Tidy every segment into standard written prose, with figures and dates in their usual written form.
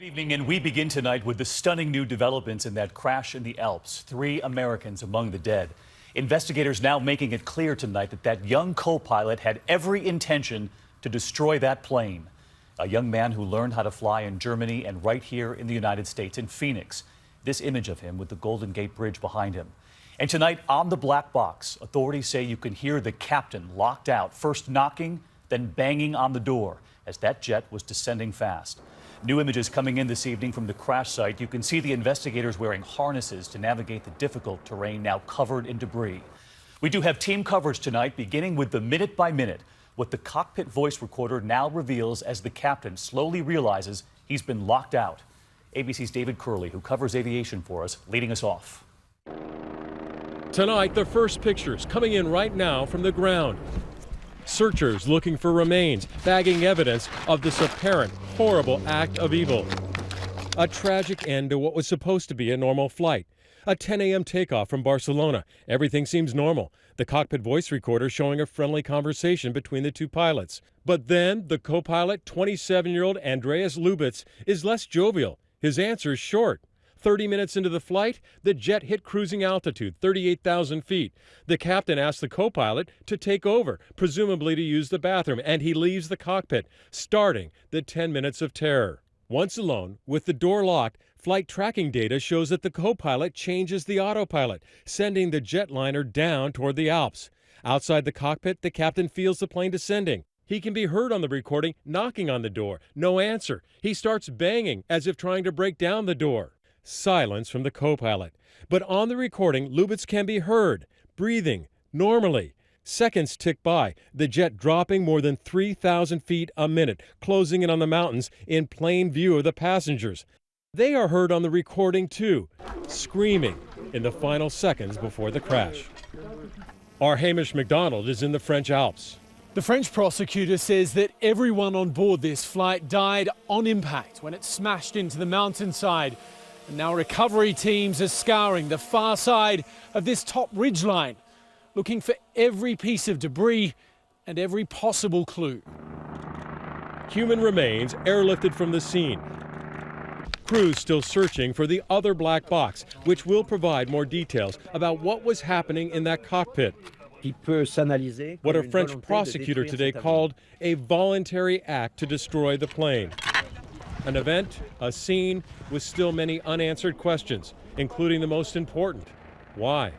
Good evening, and we begin tonight with the stunning new developments in that crash in the Alps. 3 Americans among the dead. Investigators now making it clear tonight that that young co-pilot had every intention to destroy that plane. A young man who learned how to fly in Germany and right here in the United States, in Phoenix. This image of him with the Golden Gate Bridge behind him. And tonight on the black box, authorities say you can hear the captain locked out, first knocking, then banging on the door as that jet was descending fast. New images coming in this evening from the crash site. You can see the investigators wearing harnesses to navigate the difficult terrain now covered in debris. We do have team coverage tonight, beginning with the minute by minute, what the cockpit voice recorder now reveals as the captain slowly realizes he's been locked out. ABC's David Curley, who covers aviation for us, leading us off. Tonight, the first pictures coming in right now from the ground. Searchers looking for remains, bagging evidence of this apparent horrible act of evil. A tragic end to what was supposed to be a normal flight. A 10 a.m. takeoff from Barcelona. Everything seems normal. The cockpit voice recorder showing a friendly conversation between the two pilots. But then the co-pilot, 27-year-old Andreas Lubitz, is less jovial. His answer is short. 30 minutes into the flight, the jet hit cruising altitude, 38,000 feet. The captain asks the co-pilot to take over, presumably to use the bathroom, and he leaves the cockpit, starting the 10 minutes of terror. Once alone, with the door locked, flight tracking data shows that the co-pilot changes the autopilot, sending the jetliner down toward the Alps. Outside the cockpit, the captain feels the plane descending. He can be heard on the recording knocking on the door. No answer. He starts banging as if trying to break down the door. Silence from the co-pilot. But on the recording, Lubitz can be heard, breathing normally. Seconds tick by, the jet dropping more than 3,000 feet a minute, closing in on the mountains in plain view of the passengers. They are heard on the recording too, screaming in the final seconds before the crash. Our Hamish McDonald is in the French Alps. The French prosecutor says that everyone on board this flight died on impact when it smashed into the mountainside. And now recovery teams are scouring the far side of this top ridgeline, looking for every piece of debris and every possible clue. Human remains airlifted from the scene. Crews still searching for the other black box, which will provide more details about what was happening in that cockpit. What a French prosecutor today called a voluntary act to destroy the plane. An event, a scene, with still many unanswered questions, including the most important: why?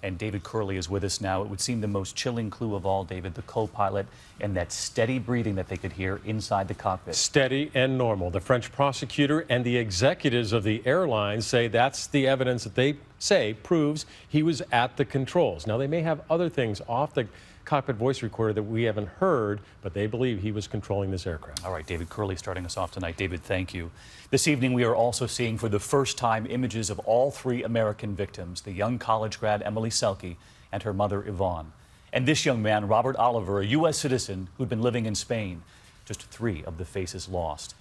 And David Curley is with us now. It would seem the most chilling clue of all, David, the co-pilot and that steady breathing that they could hear inside the cockpit. Steady and normal. The French prosecutor and the executives of the airline say that's the evidence that they say proves he was at the controls. Now, they may have other things off the cockpit voice recorder that we haven't heard, but they believe he was controlling this aircraft. All right, David Curley starting us off tonight. David, thank you. This evening, we are also seeing for the first time images of all 3 American victims, the young college grad Emily Selke and her mother Yvonne. And this young man, Robert Oliver, a U.S. citizen who'd been living in Spain. Just 3 of the faces lost.